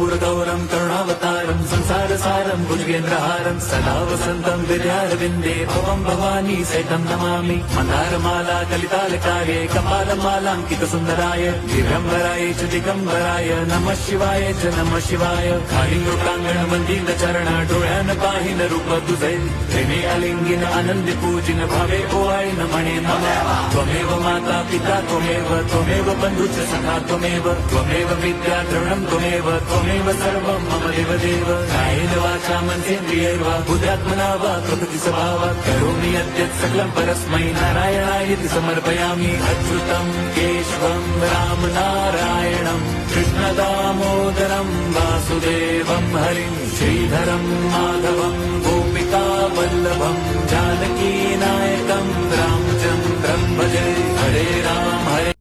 कर्पूरगौरं करुणावतारं संसारसारं भुजगेन्द्रहारं सदा वसन्तं विद्यारविन्दे भवं भवानी सहितं नमामि। मन्दारमाला कलितालकाये कपालमालाङ्कितसुन्दराय दिगम्बराय च दिगम्बराय नमः शिवाय च नमः शिवाय। कालिङ्गोटाङ्गणमन्दिरचरण डोळ्यान पाहिन रूप तुझे प्रेमे अलिंगिन आनंदी पूजिन भावे ओवाळी नमणे नमः। त्वमेव माता पिता त्वमेव बन्धुश्च सखा त्वमेव विद्या द्रविणं त्वमेव सर्वं मम देवदेव। कायेन वाचा मनसेन्द्रियैर्वा बुद्ध्यात्मना वा प्रकृति स्वभावात् करोमि यद्यत् सकलं परस्मै नारायणायेति समर्पयामि। अच्युतं केशवं रामनारायणं कृष्णदामोदरं वासुदेवं हरिं श्रीधरं माधवं गोपिकावल्लभं जानकीनायकं रामचन्द्रं भजे। हरे राम हरे